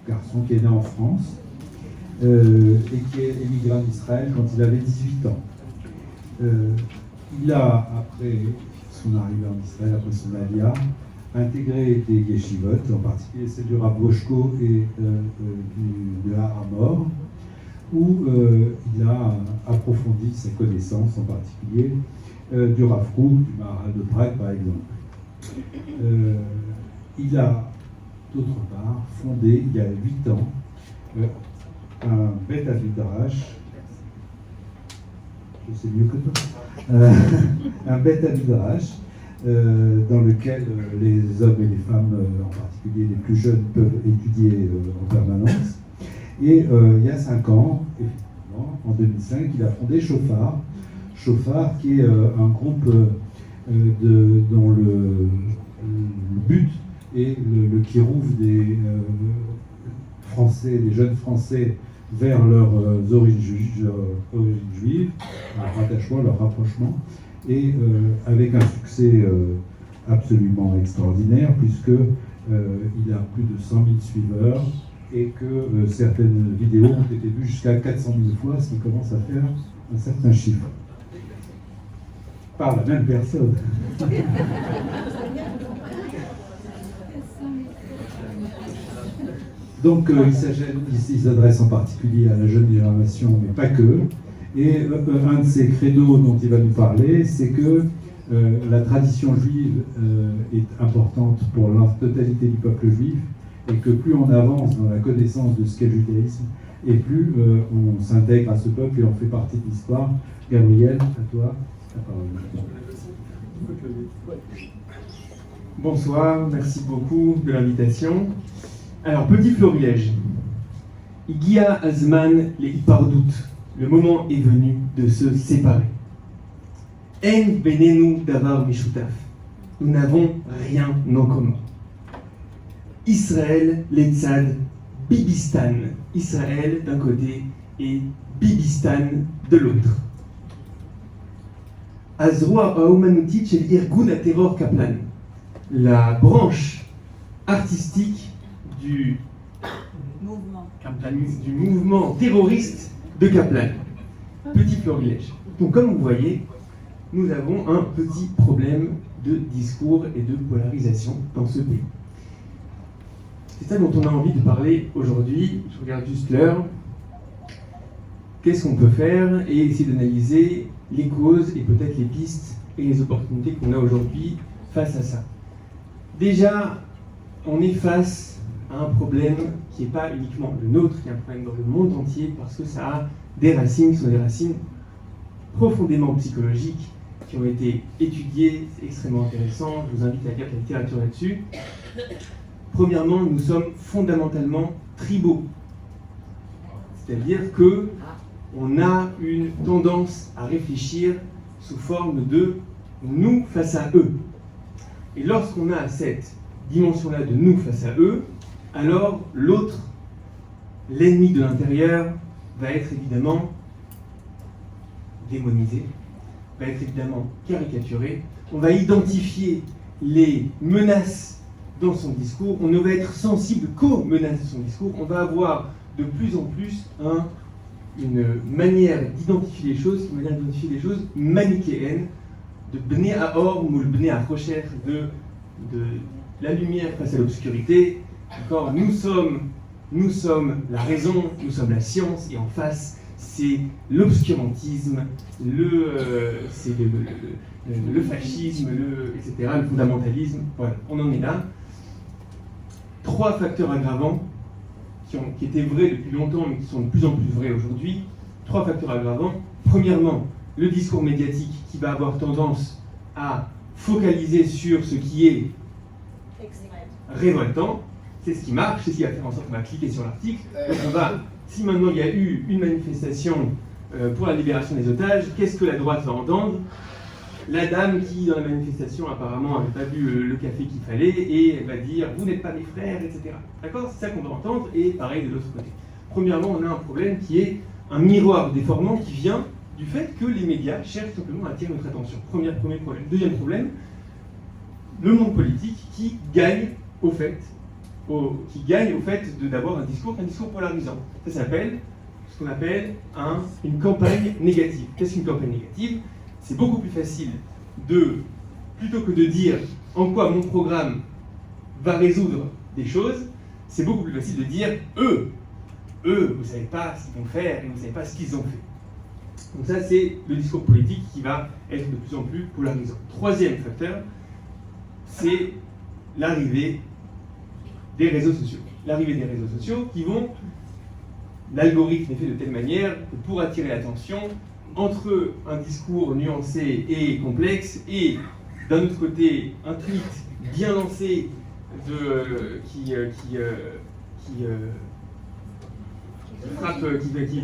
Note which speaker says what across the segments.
Speaker 1: garçon qui est né en France et qui est émigré en Israël quand il avait 18 ans. Il a, après son arrivée en Israël, après son alia, intégré des yeshivot, en particulier celle du Rav Boshko et de Haramor, où il a approfondi ses connaissances, en particulier du Rav Kook, du Maharal de Prague par exemple. Il a d'autre part fondé il y a 8 ans un Bet Midrash, je sais mieux que toi, un Bet Midrash dans lequel les hommes et les femmes, en particulier les plus jeunes, peuvent étudier en permanence. Et il y a 5 ans, effectivement, en 2005, il a fondé Shofar. Shofar, qui est un groupe dont le but est le kirouv des Français, des jeunes Français vers leurs origines juives, leur rattachement, leur rapprochement, et avec un succès absolument extraordinaire, puisqu'il a plus de 100 000 suiveurs, et que certaines vidéos ont été vues jusqu'à 400 000 fois, ce qui commence à faire un certain chiffre. Par la même personne. Donc il s'adresse en particulier à la jeune génération, mais pas que. Et un de ces credos dont il va nous parler, c'est que la tradition juive est importante pour la totalité du peuple juif, et que plus on avance dans la connaissance de ce qu'est le judaïsme, et plus on s'intègre à ce peuple et on fait partie de l'histoire. Gabriel, à toi la parole.
Speaker 2: Bonsoir, merci beaucoup de l'invitation. Alors, petit florilège. Igia Azman les Hipardout. Le moment est venu de se séparer. En benenu davar mishutaf. Nous n'avons rien en commun. Israël, l'Etzad, Bibistan. Israël d'un côté et Bibistan de l'autre. Azroa Aomanutit chez Irgun à Terror Kaplan. La branche artistique du mouvement terroriste de Kaplan. Petit florilège. Donc, comme vous voyez, nous avons un petit problème de discours et de polarisation dans ce pays. C'est ça dont on a envie de parler aujourd'hui. Je regarde juste l'heure. Qu'est-ce qu'on peut faire et essayer d'analyser les causes et peut-être les pistes et les opportunités qu'on a aujourd'hui face à ça. Déjà, on est face à un problème qui n'est pas uniquement le nôtre, qui est un problème dans le monde entier, parce que ça a des racines qui sont des racines profondément psychologiques, qui ont été étudiées, c'est extrêmement intéressant, je vous invite à lire la littérature là-dessus. Premièrement, nous sommes fondamentalement tribaux, c'est-à-dire que on a une tendance à réfléchir sous forme de nous face à eux. Et lorsqu'on a cette dimension-là de nous face à eux, alors l'autre, l'ennemi de l'intérieur, va être évidemment démonisé, va être évidemment caricaturé. On va identifier les menaces dans son discours, on ne va être sensible qu'aux menaces de son discours, on va avoir de plus en plus une manière d'identifier les choses, manichéenne, de Bnei Haor moul Bnei HaChosher, de la lumière face à l'obscurité. D'accord, nous sommes la raison, nous sommes la science, et en face, c'est l'obscurantisme, le fascisme, etc., le fondamentalisme. Voilà, on en est là. 3 facteurs aggravants qui étaient vrais depuis longtemps, mais qui sont de plus en plus vrais aujourd'hui. 3 facteurs aggravants. Premièrement, le discours médiatique qui va avoir tendance à focaliser sur ce qui est révoltant. C'est ce qui marche, c'est ce qui va faire en sorte qu'on va cliquer sur l'article. Donc si maintenant il y a eu une manifestation pour la libération des otages, qu'est-ce que la droite va entendre? La dame qui, dans la manifestation, apparemment n'avait pas bu le café qu'il fallait, et elle va dire « vous n'êtes pas mes frères », etc. D'accord? C'est ça qu'on va entendre, et pareil de l'autre côté. Premièrement, on a un problème qui est un miroir déformant qui vient du fait que les médias cherchent simplement à attirer notre attention. Premier problème. Deuxième problème, le monde politique qui gagne, au fait, qui gagne au fait d'avoir un discours polarisant. Ça s'appelle ce qu'on appelle une campagne négative. Qu'est-ce qu'une campagne négative? C'est beaucoup plus facile plutôt que de dire en quoi mon programme va résoudre des choses, c'est beaucoup plus facile de dire eux, vous ne savez pas ce qu'ils vont faire et vous ne savez pas ce qu'ils ont fait. Donc ça, c'est le discours politique qui va être de plus en plus polarisant. Troisième facteur, c'est l'arrivée des réseaux sociaux. L'arrivée des réseaux sociaux qui vont... L'algorithme est fait de telle manière que pour attirer l'attention, entre un discours nuancé et complexe et d'un autre côté un tweet bien lancé qui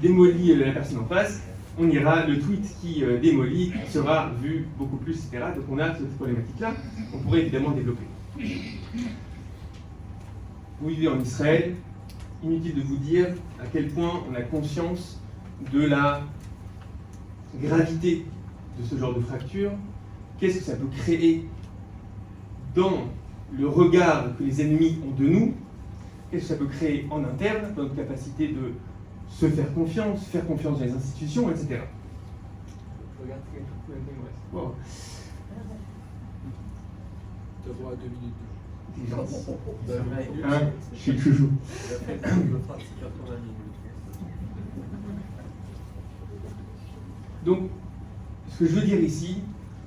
Speaker 2: démolit la personne en face, le tweet qui démolit sera vu beaucoup plus, etc. Donc on a cette problématique-là, on pourrait évidemment développer. Vous vivez en Israël, inutile de vous dire à quel point on a conscience de la gravité de ce genre de fracture. Qu'est-ce que ça peut créer dans le regard que les ennemis ont de nous? Qu'est-ce que ça peut créer en interne, dans notre capacité de se faire confiance dans les institutions, etc. Je regarde combien de temps il me reste. Wow.
Speaker 3: Tu as droit à 2 minutes.
Speaker 2: Je suis le chouchou. Donc, ce que je veux dire ici,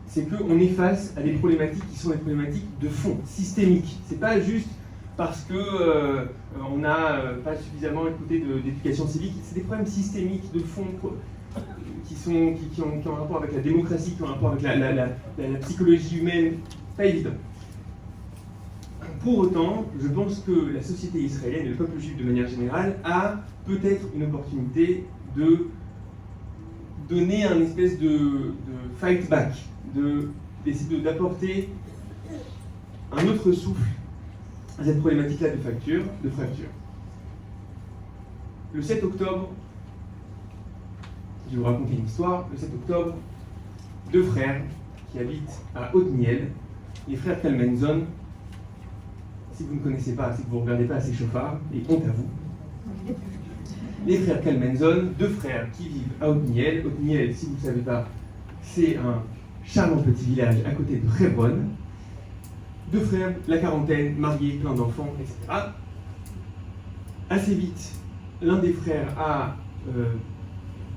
Speaker 2: c'est qu'on est face à des problématiques qui sont des problématiques de fond, systémiques. C'est pas juste parce que on n'a pas suffisamment écouté d'éducation civique. C'est des problèmes systémiques de fond qui ont un rapport avec la démocratie, qui ont un rapport avec la psychologie humaine. Pas évident. Pour autant, je pense que la société israélienne et le peuple juif de manière générale a peut-être une opportunité de donner un espèce de fight back, d'essayer d'apporter un autre souffle à cette problématique-là de fracture. Le 7 octobre, je vais vous raconter une histoire. Le 7 octobre, deux frères qui habitent à Otniel, les frères Kalmenzon. Si vous ne connaissez pas, c'est que vous ne regardez pas assez Chauffard, et honte à vous. Les frères Kalmenzon, deux frères qui vivent à Otniel. Otniel, si vous ne savez pas, c'est un charmant petit village à côté de Hebron. Deux frères, la quarantaine, mariés, plein d'enfants, etc. Assez vite, l'un des frères a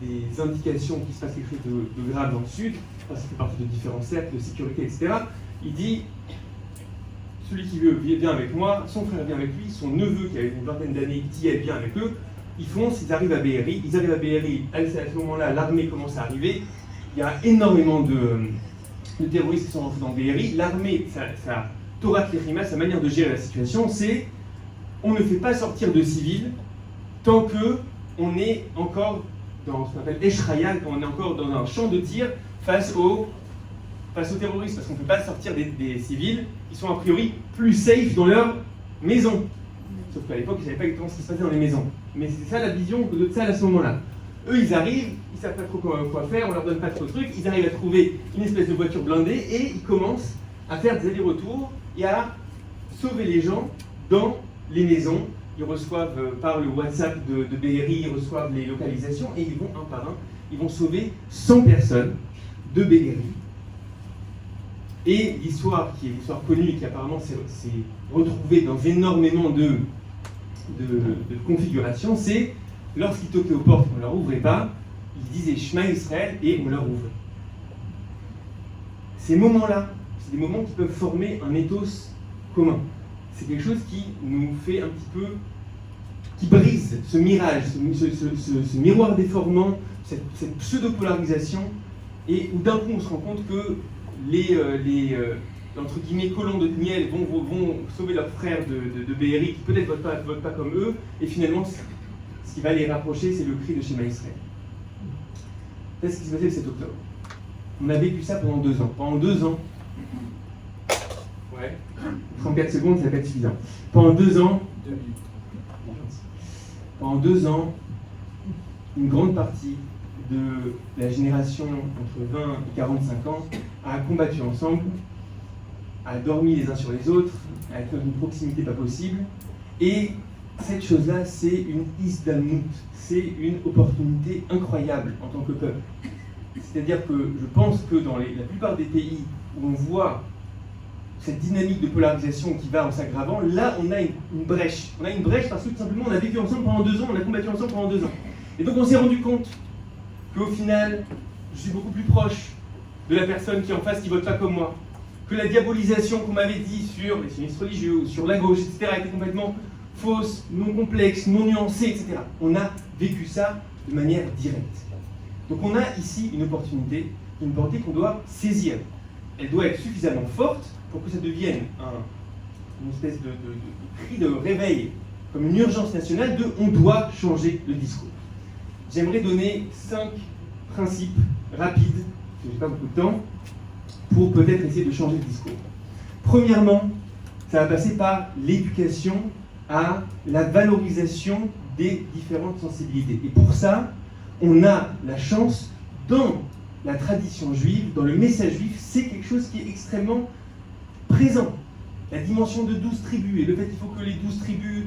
Speaker 2: des indications qu'il se passe quelque chose de grave dans le sud, parce qu'il fait partie de différents cercles de sécurité, etc. Il dit, celui qui veut vient avec moi, son frère vient avec lui, son neveu qui avait une vingtaine d'années dit elle vient avec eux, ils foncent, ils arrivent à Be'eri, à ce moment-là l'armée commence à arriver, il y a énormément de terroristes qui sont rentrés dans Be'eri, l'armée, sa Torah Lechima, sa manière de gérer la situation, c'est on ne fait pas sortir de civils tant qu'on est encore dans ce qu'on appelle Eshraya, quand on est encore dans un champ de tir face aux terroristes, parce qu'on ne peut pas sortir des civils qui sont a priori plus safe dans leur maison. Sauf qu'à l'époque, ils ne savaient pas exactement ce qui se passait dans les maisons. Mais c'était ça la vision de ça à ce moment-là. Eux, ils arrivent, ils ne savent pas trop quoi faire, on leur donne pas trop de trucs, ils arrivent à trouver une espèce de voiture blindée et ils commencent à faire des allers-retours et à sauver les gens dans les maisons. Ils reçoivent par le WhatsApp de Be'eri, ils reçoivent les localisations et ils vont un par un, ils vont sauver 100 personnes de Be'eri. Et l'histoire qui est l'histoire connue et qui apparemment s'est retrouvée dans énormément de configurations, c'est lorsqu'ils toquaient aux portes et qu'on ne leur ouvrait pas, ils disaient Shema Israël et on leur ouvrait. Ces moments-là, c'est des moments qui peuvent former un ethos commun. C'est quelque chose qui nous fait un petit peu, qui brise ce mirage, ce miroir déformant, cette pseudo-polarisation, et où d'un coup on se rend compte que les entre guillemets colons de Niel vont sauver leurs frères de Be'eri qui peut-être votent pas comme eux, et finalement ce qui va les rapprocher, c'est le cri de Shema Israël. C'est ce qui s'est passé le 7 octobre. On a vécu ça pendant 2 ans. Pendant 2 ans, ouais, 34 secondes, ça va pas être suffisant. Pendant 2 ans, une grande partie de la génération entre 20 et 45 ans a combattu ensemble, a dormi les uns sur les autres, a été dans une proximité pas possible, Et cette chose-là, c'est une isdalmut, c'est une opportunité incroyable en tant que peuple. C'est-à-dire que je pense que dans la plupart des pays où on voit cette dynamique de polarisation qui va en s'aggravant, là on a une brèche. On a une brèche parce que tout simplement on a vécu ensemble pendant 2 ans, on a combattu ensemble pendant 2 ans. Et donc on s'est rendu compte qu'au final, je suis beaucoup plus proche de la personne qui est en face, qui vote pas comme moi. Que la diabolisation qu'on m'avait dit sur les sionistes religieux, ou sur la gauche, etc., était complètement fausse, non complexe, non nuancée, etc. On a vécu ça de manière directe. Donc on a ici une opportunité qu'on doit saisir. Elle doit être suffisamment forte pour que ça devienne une espèce de cri de réveil, comme une urgence nationale de « on doit changer le discours ». J'aimerais donner 5 principes rapides, parce que je n'ai pas beaucoup de temps, pour peut-être essayer de changer le discours. Premièrement, ça va passer par l'éducation à la valorisation des différentes sensibilités. Et pour ça, on a la chance, dans la tradition juive, dans le message juif, c'est quelque chose qui est extrêmement présent. La dimension de 12 tribus, et le fait qu'il faut que les 12 tribus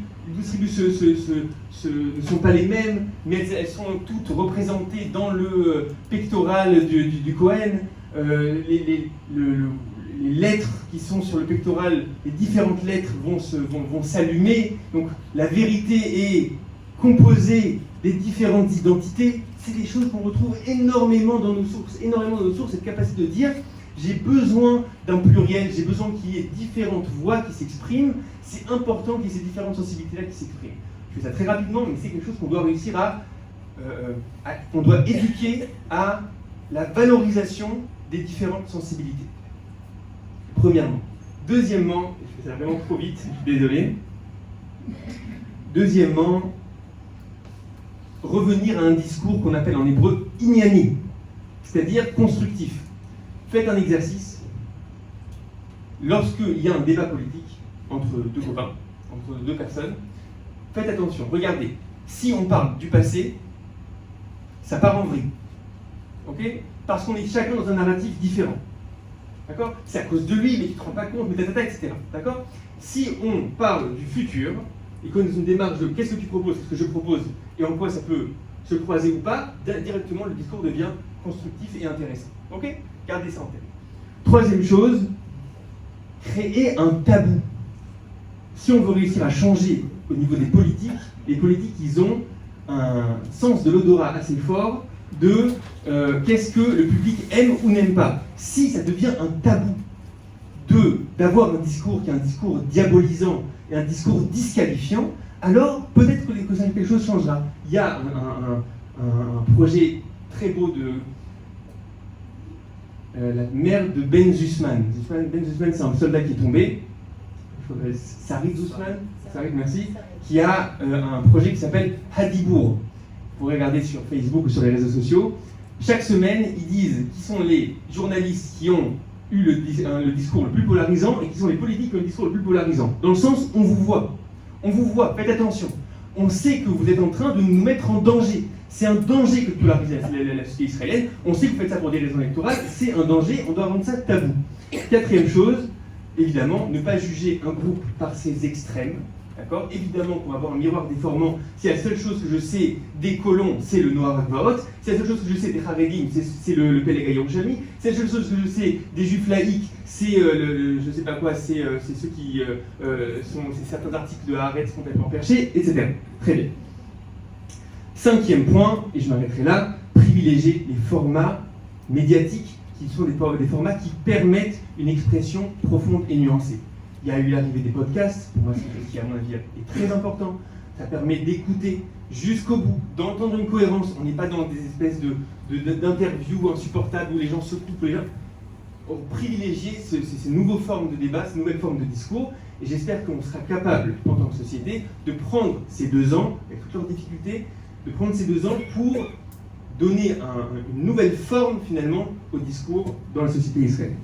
Speaker 2: ne sont pas les mêmes, mais elles sont toutes représentées dans le pectoral du Kohen. Les lettres qui sont sur le pectoral, les différentes lettres vont s'allumer. Donc la vérité est composée des différentes identités. C'est des choses qu'on retrouve énormément dans nos sources. Cette capacité de dire j'ai besoin d'un pluriel, j'ai besoin qu'il y ait différentes voix qui s'expriment. C'est important qu'il y ait ces différentes sensibilités-là qui s'expriment. Je fais ça très rapidement, mais c'est quelque chose qu'on doit réussir on doit éduquer à la valorisation des différentes sensibilités. Premièrement. Deuxièmement, je fais ça vraiment trop vite, je suis désolé. Deuxièmement, revenir à un discours qu'on appelle en hébreu ignani, c'est-à-dire constructif. Faites un exercice. Lorsqu'il y a un débat politique entre 2 copains, entre 2 personnes, faites attention, regardez. Si on parle du passé, ça part en vrille. Ok ? Parce qu'on est chacun dans un narratif différent. D'accord ? C'est à cause de lui, mais tu ne te rends pas compte, mais etc. D'accord ? Si on parle du futur, et qu'on est dans une démarche de qu'est-ce que tu proposes, qu'est-ce que je propose, et en quoi ça peut se croiser ou pas, directement le discours devient constructif et intéressant. Ok ? Gardez ça en tête. Troisième chose, créer un tabou. Si on veut réussir à changer au niveau des politiques, les politiques, ils ont un sens de l'odorat assez fort de qu'est-ce que le public aime ou n'aime pas. Si ça devient un tabou d'avoir un discours qui est un discours diabolisant et un discours disqualifiant, alors peut-être que quelque chose changera. Il y a un projet très beau de la mère de Ben Zussman. Ben Zussman, c'est un soldat qui est tombé. Sarit Zussman, merci, qui a un projet qui s'appelle Hadibour. Vous pourrez regarder sur Facebook ou sur les réseaux sociaux. Chaque semaine, ils disent qui sont les journalistes qui ont eu le discours le plus polarisant et qui sont les politiques qui ont le discours le plus polarisant. Dans le sens, on vous voit, faites attention. On sait que vous êtes en train de nous mettre en danger. C'est un danger que de polariser la société israélienne. On sait que vous faites ça pour des raisons électorales. C'est un danger, on doit rendre ça tabou. Quatrième chose, évidemment, ne pas juger un groupe par ses extrêmes. D'accord ? Évidemment qu'on va avoir un miroir déformant. Si la seule chose que je sais des colons, c'est le Noir Akvaot, si la seule chose que je sais des Haredim, c'est le Peleg Yerushalmi, si la seule chose que je sais des Juifs laïcs, c'est je sais pas quoi, c'est ceux qui c'est certains articles de Haaretz complètement perchés, etc. Très bien. 5e point, et je m'arrêterai là, privilégier les formats médiatiques qui sont des formats qui permettent une expression profonde et nuancée. Il y a eu l'arrivée des podcasts, pour moi c'est quelque chose qui à mon avis est très important. Ça permet d'écouter jusqu'au bout, d'entendre une cohérence. On n'est pas dans des espèces d'interviews insupportables où les gens se coupent. On privilégie ces nouvelles formes de débat, ces nouvelles formes de discours, et j'espère qu'on sera capable, en tant que société, de prendre ces 2 ans, avec toutes leurs difficultés, de prendre ces 2 ans pour donner une nouvelle forme finalement au discours dans la société israélienne.